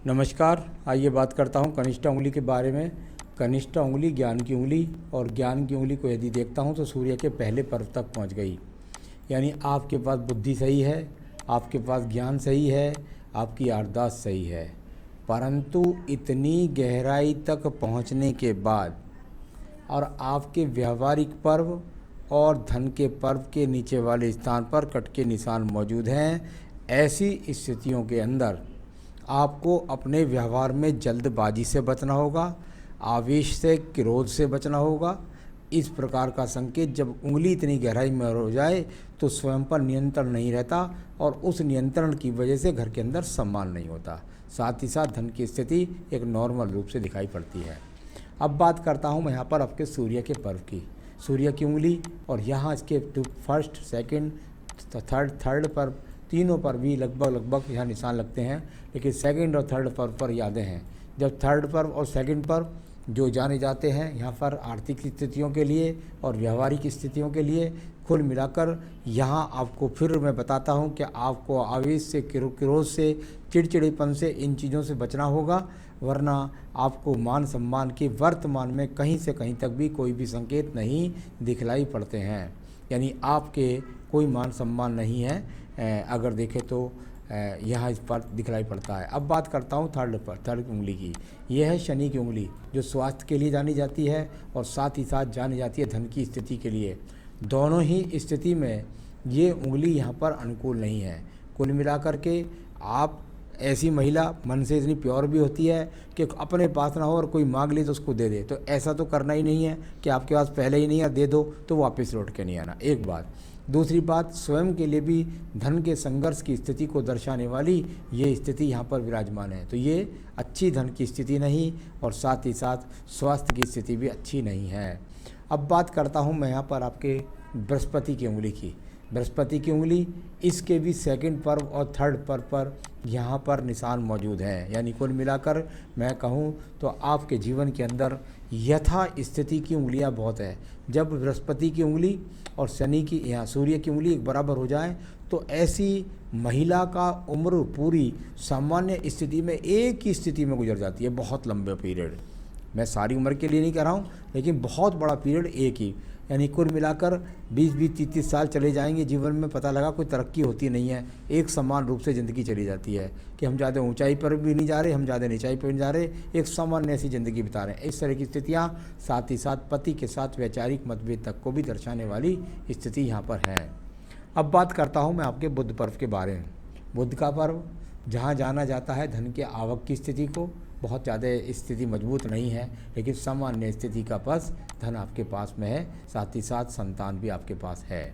नमस्कार। आइए बात करता हूँ कनिष्ठा उंगली के बारे में। कनिष्ठा उंगली ज्ञान की उंगली, और ज्ञान की उंगली को यदि देखता हूँ तो सूर्य के पहले पर्व तक पहुँच गई। यानी आपके पास बुद्धि सही है, आपके पास ज्ञान सही है, आपकी याददाश्त सही है, परंतु इतनी गहराई तक पहुँचने के बाद और आपके व्यवहारिक पर्व और धन के पर्व के नीचे वाले स्थान पर कट के निशान मौजूद हैं। ऐसी स्थितियों के अंदर आपको अपने व्यवहार में जल्दबाजी से बचना होगा, आवेश से, क्रोध से बचना होगा। इस प्रकार का संकेत जब उंगली इतनी गहराई में हो जाए तो स्वयं पर नियंत्रण नहीं रहता, और उस नियंत्रण की वजह से घर के अंदर सम्मान नहीं होता। साथ ही साथ धन की स्थिति एक नॉर्मल रूप से दिखाई पड़ती है। अब बात करता हूँ मैं यहाँ पर आपके सूर्य के पर्व की। सूर्य की उंगली और यहाँ इसके फर्स्ट, सेकंड, थर्ड पर्व, तीनों पर भी लगभग यहाँ निशान लगते हैं, लेकिन सेकंड और थर्ड पर्व पर यादें हैं। जब थर्ड पर्व और सेकंड पर्व जो जाने जाते हैं यहाँ पर आर्थिक स्थितियों के लिए और व्यवहारिक स्थितियों के लिए, कुल मिलाकर यहाँ आपको फिर मैं बताता हूँ कि आपको आवेश से, क्रोध से, चिड़चिड़ेपन से, इन चीज़ों से बचना होगा, वरना आपको मान सम्मान के वर्तमान में कहीं से कहीं तक भी कोई भी संकेत नहीं दिखलाई पड़ते हैं। यानी आपके कोई मान सम्मान नहीं है अगर देखें तो यहाँ इस पर दिखलाई पड़ता है। अब बात करता हूँ थर्ड उंगली की। यह है शनि की उंगली, जो स्वास्थ्य के लिए जानी जाती है और साथ ही साथ जानी जाती है धन की स्थिति के लिए। दोनों ही स्थिति में ये उंगली यहाँ पर अनुकूल नहीं है। कुल मिलाकर के आप ऐसी महिला मन से इतनी प्योर भी होती है कि अपने पास ना हो और कोई मांग ले तो उसको दे दे, तो ऐसा तो करना ही नहीं है कि आपके पास पहले ही नहीं है, दे दो तो वापस लौट के नहीं आना। एक बात। दूसरी बात, स्वयं के लिए भी धन के संघर्ष की स्थिति को दर्शाने वाली ये स्थिति यहाँ पर विराजमान है, तो ये अच्छी धन की स्थिति नहीं, और साथ ही साथ स्वास्थ्य की स्थिति भी अच्छी नहीं है। अब बात करता हूँ मैं यहाँ पर आपके बृहस्पति की उंगली की। बृहस्पति की उंगली, इसके भी सेकंड पर्व और थर्ड पर्व पर यहाँ पर निशान मौजूद हैं। यानी कुल मिलाकर मैं कहूँ तो आपके जीवन के अंदर यथा स्थिति की उंगलियाँ बहुत है। जब बृहस्पति की उंगली और शनि की, यहाँ सूर्य की उंगली एक बराबर हो जाए तो ऐसी महिला का उम्र पूरी सामान्य स्थिति में एक ही स्थिति में गुजर जाती है, बहुत लंबे पीरियड। मैं सारी उम्र के लिए नहीं कह रहा हूँ, लेकिन बहुत बड़ा पीरियड एक ही। यानी कुल मिलाकर 20-20, 30-30 साल चले जाएंगे जीवन में, पता लगा कोई तरक्की होती नहीं है, एक समान रूप से ज़िंदगी चली जाती है कि हम ज़्यादा ऊंचाई पर भी नहीं जा रहे, हम ज़्यादा नीचाई पर नहीं जा रहे, एक सामान्य ऐसी ज़िंदगी बिता रहे हैं। इस तरह की स्थितियाँ साथ ही साथ पति के साथ वैचारिक मतभेद तक को भी दर्शाने वाली स्थिति यहाँ पर है। अब बात करता हूँ मैं आपके बुध पर्व के बारे में। बुध का पर्व जहाँ जाना जाता है धन के आवक की स्थिति को, बहुत ज़्यादा स्थिति मजबूत नहीं है, लेकिन सामान्य स्थिति का पस धन आपके पास में है, साथ ही साथ संतान भी आपके पास है।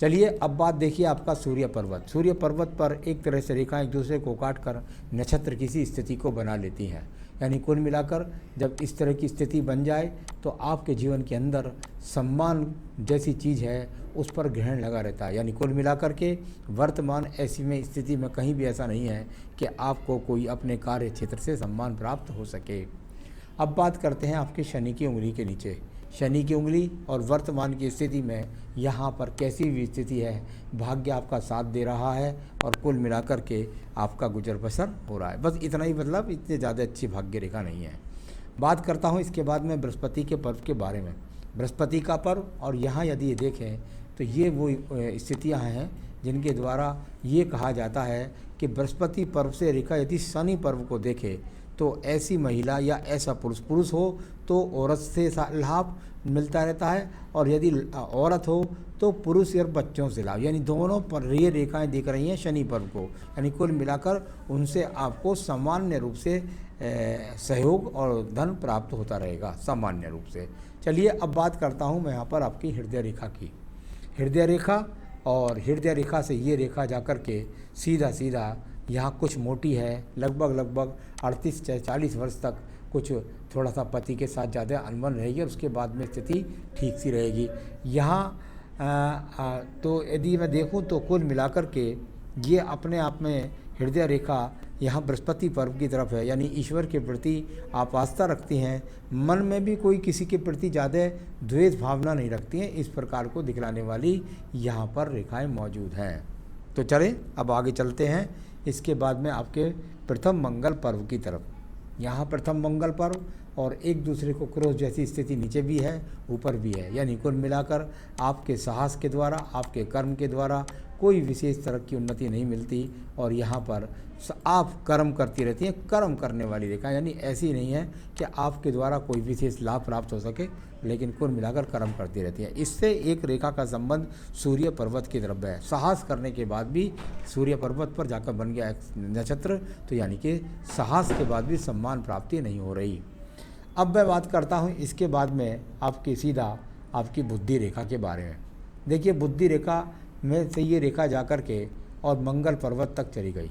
चलिए अब बात देखिए आपका सूर्य पर्वत। सूर्य पर्वत पर एक तरह से रेखाएं एक दूसरे को काट कर नक्षत्र किसी स्थिति को बना लेती हैं। यानी कुल मिलाकर जब इस तरह की स्थिति बन जाए तो आपके जीवन के अंदर सम्मान जैसी चीज़ है उस पर ग्रहण लगा रहता है। यानी कुल मिलाकर के वर्तमान ऐसी में स्थिति में कहीं भी ऐसा नहीं है कि आपको कोई अपने कार्य क्षेत्र से सम्मान प्राप्त हो सके। अब बात करते हैं आपके शनि की उंगली के नीचे। शनि की उंगली और वर्तमान की स्थिति में यहाँ पर कैसी भी स्थिति है, भाग्य आपका साथ दे रहा है और कुल मिलाकर के आपका गुजर बसर हो रहा है। बस इतना ही, मतलब इतने ज़्यादा अच्छी भाग्य रेखा नहीं है। बात करता हूँ इसके बाद में बृहस्पति के पर्व के बारे में। बृहस्पति का पर्व, और यहाँ यदि ये देखें तो ये वो स्थितियाँ हैं जिनके द्वारा ये कहा जाता है कि बृहस्पति पर्व से रेखा यदि शनि पर्व को देखे तो ऐसी महिला या ऐसा पुरुष हो तो औरत से लाभ मिलता रहता है, और यदि औरत हो तो पुरुष या बच्चों से लाभ। यानी दोनों पर ये रेखाएं दिख रही हैं शनि पर्व को। यानी कुल मिलाकर उनसे आपको सामान्य रूप से सहयोग और धन प्राप्त होता रहेगा सामान्य रूप से। चलिए अब बात करता हूँ मैं यहाँ पर आपकी हृदय रेखा की। हृदय रेखा, और हृदय रेखा से ये रेखा जाकर के सीधा यहाँ कुछ मोटी है, लगभग 38 से 40 वर्ष तक कुछ थोड़ा सा पति के साथ ज़्यादा अनबन रहेगी, और उसके बाद में स्थिति ठीक सी रहेगी। यहाँ तो यदि मैं देखूँ तो कुल मिलाकर के ये अपने आप में हृदय रेखा यहाँ बृहस्पति पर्व की तरफ है। यानी ईश्वर के प्रति आप आस्था रखती हैं, मन में भी कोई किसी के प्रति ज़्यादा द्वेष भावना नहीं रखती हैं, इस प्रकार को दिखलाने वाली यहाँ पर रेखाएं मौजूद हैं। तो चलें अब आगे चलते हैं इसके बाद में आपके प्रथम मंगल पर्व की तरफ। यहाँ प्रथम मंगल पर्व और एक दूसरे को क्रॉस जैसी स्थिति नीचे भी है ऊपर भी है, यानी कुल मिलाकर आपके साहस के द्वारा, आपके कर्म के द्वारा कोई विशेष तरह की उन्नति नहीं मिलती। और यहाँ पर आप कर्म करती रहती हैं, कर्म करने वाली रेखा, यानी ऐसी नहीं है कि आपके द्वारा कोई विशेष लाभ प्राप्त हो सके, लेकिन कुल मिलाकर कर्म करती रहती है। इससे एक रेखा का संबंध सूर्य पर्वत की तरफ है। साहस करने के बाद भी सूर्य पर्वत पर जाकर बन गया एक नक्षत्र, तो यानी कि साहस के बाद भी सम्मान प्राप्ति नहीं हो रही। अब मैं बात करता हूँ इसके बाद में आपकी सीधा आपकी बुद्धि रेखा के बारे में। देखिए बुद्धि रेखा में से ये रेखा जाकर के और मंगल पर्वत तक चली गई।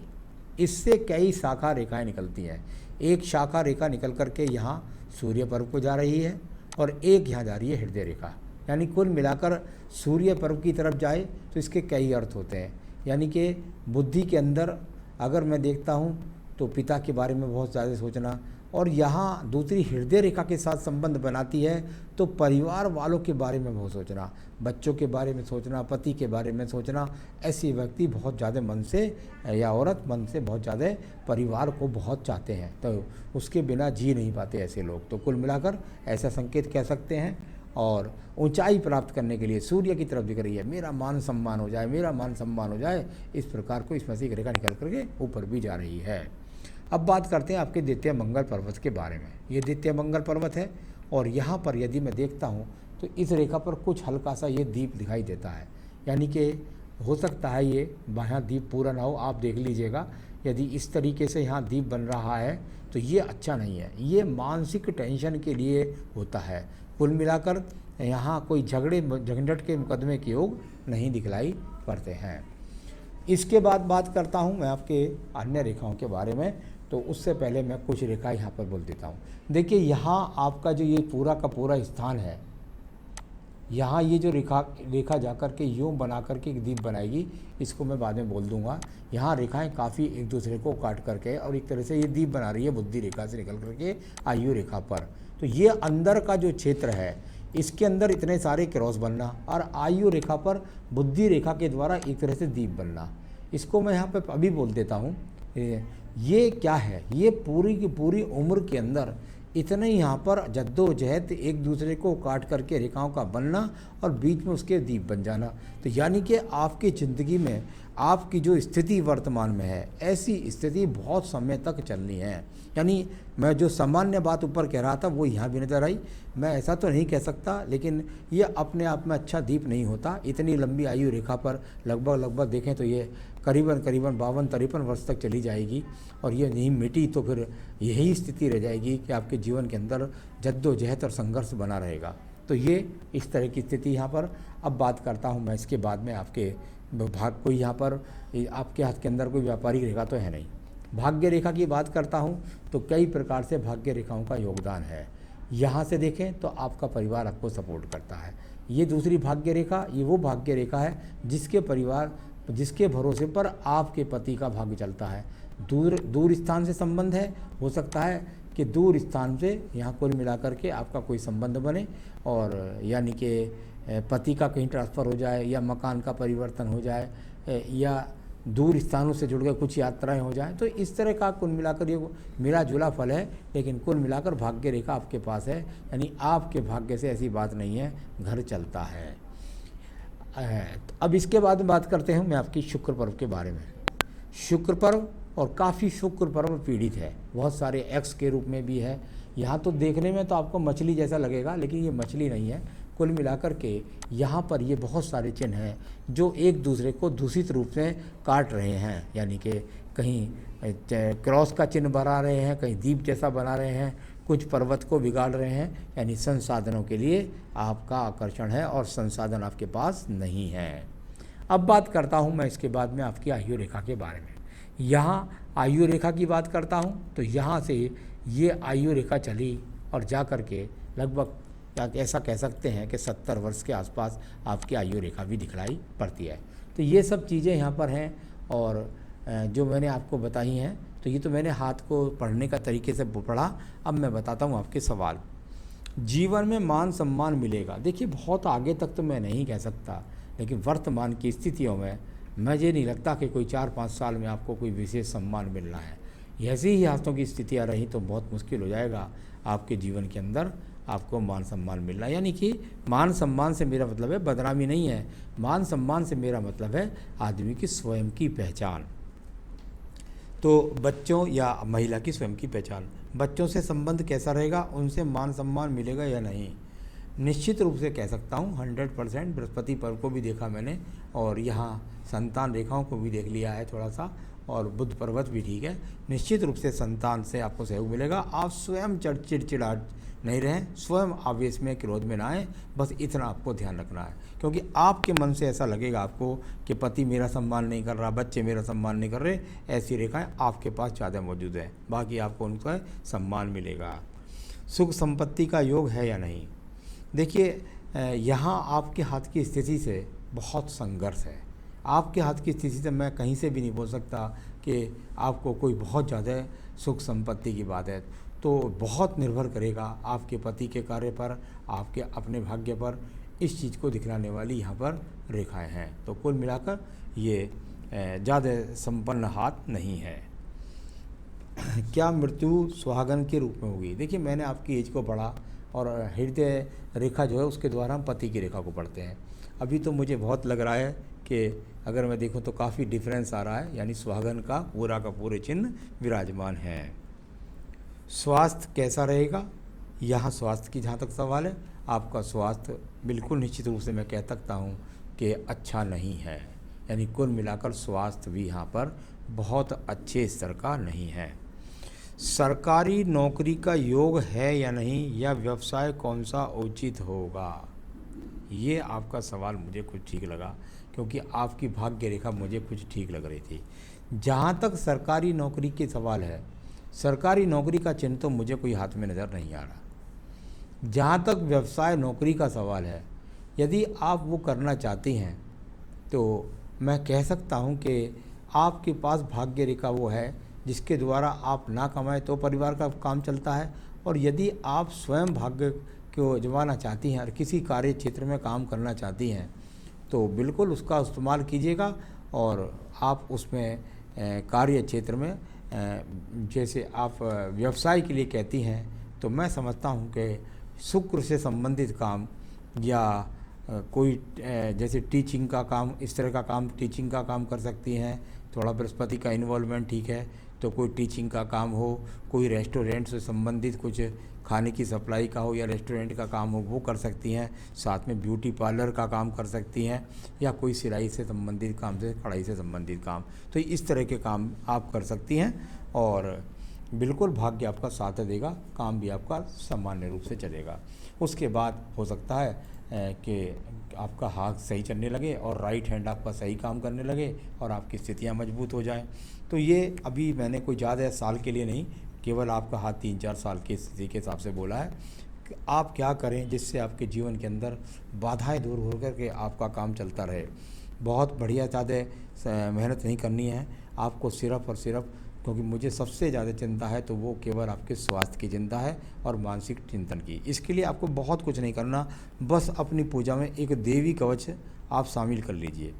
इससे कई शाखा रेखाएं निकलती हैं। एक शाखा रेखा निकल करके यहाँ सूर्य पर्व को जा रही है और एक यहाँ जा रही है हृदय रेखा, यानी कुल मिलाकर सूर्य पर्व की तरफ जाए तो इसके कई अर्थ होते हैं। यानी कि बुद्धि के अंदर अगर मैं देखता हूँ तो पिता के बारे में बहुत ज़्यादा सोचना, और यहाँ दूसरी हृदय रेखा के साथ संबंध बनाती है तो परिवार वालों के बारे में बहुत सोचना, बच्चों के बारे में सोचना, पति के बारे में सोचना। ऐसे व्यक्ति बहुत ज़्यादा मन से या औरत मन से बहुत ज़्यादा परिवार को बहुत चाहते हैं, तो उसके बिना जी नहीं पाते ऐसे लोग। तो कुल मिलाकर ऐसा संकेत कह सकते हैं। और ऊंचाई प्राप्त करने के लिए सूर्य की तरफ दिख रही है, मेरा मान सम्मान हो जाए, मेरा मान सम्मान हो जाए, इस प्रकार को इसमें से एक रेखा निकल करके ऊपर भी जा रही है। अब बात करते हैं आपके द्वितीय मंगल पर्वत के बारे में। ये द्वितीय मंगल पर्वत है और यहाँ पर यदि मैं देखता हूँ तो इस रेखा पर कुछ हल्का सा ये दीप दिखाई देता है, यानी कि हो सकता है ये बायां दीप पूरा ना हो, आप देख लीजिएगा। यदि इस तरीके से यहाँ दीप बन रहा है तो ये अच्छा नहीं है, ये मानसिक टेंशन के लिए होता है। कुल मिलाकर यहाँ कोई झगड़े झंझट के मुकदमे के योग नहीं दिखलाई पड़ते हैं। इसके बाद बात करता हूँ मैं आपके अन्य रेखाओं के बारे में, तो उससे पहले मैं कुछ रेखा यहाँ पर बोल देता हूँ। देखिए यहाँ आपका जो ये पूरा का पूरा स्थान है, यहाँ ये जो रेखा जाकर के यूँ बना करके एक दीप बनाएगी, इसको मैं बाद में बोल दूंगा। यहाँ रेखाएं काफ़ी एक दूसरे को काट करके और एक तरह से ये दीप बना रही है बुद्धि रेखा से निकल करके आयु रेखा पर। तो ये अंदर का जो क्षेत्र है, इसके अंदर इतने सारे क्रॉस बनना और आयु रेखा पर बुद्धि रेखा के द्वारा एक तरह से दीप बनना, इसको मैं यहाँ पे अभी बोल देता हूँ। ये क्या है, ये पूरी की पूरी उम्र के अंदर इतने यहाँ पर जद्दोजहद एक दूसरे को काट करके रेखाओं का बनना और बीच में उसके दीप बन जाना। तो यानी कि आपकी ज़िंदगी में आपकी जो स्थिति वर्तमान में है, ऐसी स्थिति बहुत समय तक चलनी है। यानी मैं जो सामान्य बात ऊपर कह रहा था वो यहाँ भी नज़र आई। मैं ऐसा तो नहीं कह सकता, लेकिन ये अपने आप में अच्छा दीप नहीं होता। इतनी लंबी आयु रेखा पर लगभग देखें तो ये करीबन 52-53 वर्ष तक चली जाएगी और ये नहीं मिटी तो फिर यही स्थिति रह जाएगी कि आपके जीवन के अंदर जद्दोजहद और संघर्ष बना रहेगा। तो ये इस तरह की स्थिति यहाँ पर। अब बात करता हूँ मैं इसके बाद में आपके भाग, कोई यहाँ पर आपके हाथ के अंदर कोई व्यापारिक रेखा तो है नहीं। भाग्य रेखा की बात करता हूँ तो कई प्रकार से भाग्य रेखाओं का योगदान है। यहाँ से देखें तो आपका परिवार आपको सपोर्ट करता है। ये दूसरी भाग्य रेखा, ये वो भाग्य रेखा है जिसके भरोसे पर आपके पति का भाग्य चलता है। दूर स्थान से संबंध है, हो सकता है कि दूर स्थान से यहाँ कुल मिलाकर के आपका कोई संबंध बने और यानी कि पति का कहीं ट्रांसफ़र हो जाए या मकान का परिवर्तन हो जाए या दूर स्थानों से जुड़ गए कुछ यात्राएं हो जाएं। तो इस तरह का कुल मिलाकर ये मिला जुला फल है, लेकिन कुल मिलाकर भाग्य रेखा आपके पास है, यानी आपके भाग्य से ऐसी बात नहीं है, घर चलता है। अब इसके बाद में बात करते हैं मैं आपकी शुक्र पर्व के बारे में। शुक्र पर्व और काफ़ी शुक्र पर्व पीड़ित है, बहुत सारे एक्स के रूप में भी है। यहाँ तो देखने में तो आपको मछली जैसा लगेगा, लेकिन ये मछली नहीं है। कुल मिलाकर के यहाँ पर ये बहुत सारे चिन्ह हैं जो एक दूसरे को दूषित रूप से काट रहे हैं, यानी कि कहीं क्रॉस का चिन्ह बना रहे हैं, कहीं दीप जैसा बना रहे हैं, कुछ पर्वत को बिगाड़ रहे हैं। यानी संसाधनों के लिए आपका आकर्षण है और संसाधन आपके पास नहीं है। अब बात करता हूँ मैं इसके बाद में आपकी आयु रेखा के बारे में। यहाँ आयु रेखा की बात करता हूँ तो यहाँ से ये आयु रेखा चली और जा कर के लगभग ऐसा कह सकते हैं कि 70 वर्ष के आसपास आपकी आयु रेखा भी दिखलाई पड़ती है। तो ये सब चीज़ें यहाँ पर हैं और जो मैंने आपको बताई हैं, तो ये तो मैंने हाथ को पढ़ने का तरीके से पढ़ा। अब मैं बताता हूँ आपके सवाल। जीवन में मान सम्मान मिलेगा, देखिए बहुत आगे तक तो मैं नहीं कह सकता, लेकिन वर्तमान की स्थितियों में मुझे नहीं लगता कि कोई 4-5 साल में आपको कोई विशेष सम्मान मिलना है। ऐसी ही हाथों की स्थितियाँ रही तो बहुत मुश्किल हो जाएगा आपके जीवन के अंदर आपको मान सम्मान मिलना। यानी कि मान सम्मान से मेरा मतलब है बदनामी नहीं है, मान सम्मान से मेरा मतलब है आदमी की स्वयं की पहचान। तो बच्चों या महिला की स्वयं की पहचान, बच्चों से संबंध कैसा रहेगा, उनसे मान सम्मान मिलेगा या नहीं। निश्चित रूप से कह सकता हूँ 100%। बृहस्पति पर्व को भी देखा मैंने और यहाँ संतान रेखाओं को भी देख लिया है थोड़ा सा, और बुध पर्वत भी ठीक है। निश्चित रूप से संतान से आपको सहयोग मिलेगा। आप स्वयं चिड़चिड़ाहट नहीं रहें, स्वयं आवेश में क्रोध में ना आए, बस इतना आपको ध्यान रखना है। क्योंकि आपके मन से ऐसा लगेगा आपको कि पति मेरा सम्मान नहीं कर रहा, बच्चे मेरा सम्मान नहीं कर रहे, ऐसी रेखाएं आपके पास ज़्यादा मौजूद है। बाकी आपको उनका सम्मान मिलेगा। सुख संपत्ति का योग है या नहीं, देखिए यहाँ आपके हाथ की स्थिति से बहुत संघर्ष है। आपके हाथ की स्थिति से मैं कहीं से भी नहीं बोल सकता कि आपको कोई बहुत ज़्यादा सुख संपत्ति की बात है। तो बहुत निर्भर करेगा आपके पति के कार्य पर, आपके अपने भाग्य पर। इस चीज़ को दिखलाने वाली यहाँ पर रेखाएं हैं। तो कुल मिलाकर ये ज़्यादा संपन्न हाथ नहीं है। क्या मृत्यु सुहागन के रूप में होगी, देखिए मैंने आपकी एज को पढ़ा और हृदय रेखा जो है उसके द्वारा हम पति की रेखा को पढ़ते हैं। अभी तो मुझे बहुत लग रहा है कि अगर मैं देखूं तो काफ़ी डिफरेंस आ रहा है, यानी सुहागन का पूरे चिन्ह विराजमान है। स्वास्थ्य कैसा रहेगा, यहाँ स्वास्थ्य की जहाँ तक सवाल है, आपका स्वास्थ्य बिल्कुल निश्चित रूप से मैं कह सकता हूँ कि अच्छा नहीं है। यानी कुल मिलाकर स्वास्थ्य भी यहाँ पर बहुत अच्छे स्तर का नहीं है। सरकारी नौकरी का योग है या नहीं, या व्यवसाय कौन सा उचित होगा, ये आपका सवाल मुझे कुछ ठीक लगा, क्योंकि आपकी भाग्य रेखा मुझे कुछ ठीक लग रही थी। जहाँ तक सरकारी नौकरी के सवाल है, सरकारी नौकरी का चिन्ह तो मुझे कोई हाथ में नज़र नहीं आ रहा। जहाँ तक व्यवसाय नौकरी का सवाल है, यदि आप वो करना चाहती हैं तो मैं कह सकता हूँ कि आपके पास भाग्य रेखा वो है जिसके द्वारा आप ना कमाएं तो परिवार का काम चलता है। और यदि आप स्वयं भाग्य को जमाना चाहती हैं और किसी कार्य क्षेत्र में काम करना चाहती हैं तो बिल्कुल उसका इस्तेमाल कीजिएगा। और आप उसमें कार्य क्षेत्र में जैसे आप व्यवसाय के लिए कहती हैं तो मैं समझता हूं कि शुक्र से संबंधित काम या कोई जैसे टीचिंग का काम, इस तरह का काम, टीचिंग का काम कर सकती हैं। थोड़ा बृहस्पति का इन्वॉल्वमेंट ठीक है तो कोई टीचिंग का काम हो, कोई रेस्टोरेंट से संबंधित कुछ खाने की सप्लाई का हो या रेस्टोरेंट का काम हो वो कर सकती हैं। साथ में ब्यूटी पार्लर का काम कर सकती हैं या कोई सिलाई से संबंधित काम, से कढ़ाई से संबंधित काम, तो इस तरह के काम आप कर सकती हैं और बिल्कुल भाग्य आपका साथ देगा, काम भी आपका सामान्य रूप से चलेगा। उसके बाद हो सकता है कि आपका हाथ सही चलने लगे और राइट हैंड आपका सही काम करने लगे और आपकी स्थितियाँ मजबूत हो जाएं। तो ये अभी मैंने कोई ज़्यादा साल के लिए नहीं, केवल आपका हाथ 3-4 साल की स्थिति के हिसाब से बोला है कि आप क्या करें जिससे आपके जीवन के अंदर बाधाएं दूर हो करके आपका काम चलता रहे। बहुत बढ़िया ज़्यादा मेहनत नहीं करनी है आपको, सिर्फ और सिर्फ, क्योंकि मुझे सबसे ज़्यादा चिंता है तो वो केवल आपके स्वास्थ्य की चिंता है और मानसिक चिंतन की। इसके लिए आपको बहुत कुछ नहीं करना, बस अपनी पूजा में एक देवी कवच आप शामिल कर लीजिए।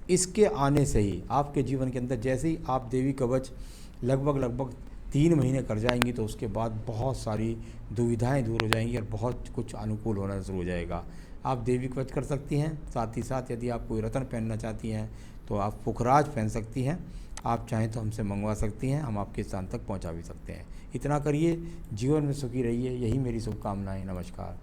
इसके आने से ही आपके जीवन के अंदर जैसे ही आप देवी कवच लगभग 3 महीने कर जाएंगी तो उसके बाद बहुत सारी दुविधाएं दूर हो जाएंगी और बहुत कुछ अनुकूल होना शुरू हो जाएगा। आप देवी कवच कर सकती हैं, साथ ही साथ यदि आप कोई रत्न पहनना चाहती हैं तो आप पुखराज पहन सकती हैं। आप चाहें तो हमसे मंगवा सकती हैं, हम आपके स्थान तक पहुंचा भी सकते हैं। इतना करिए, जीवन में सुखी रहिए, यही मेरी शुभकामनाएं। नमस्कार।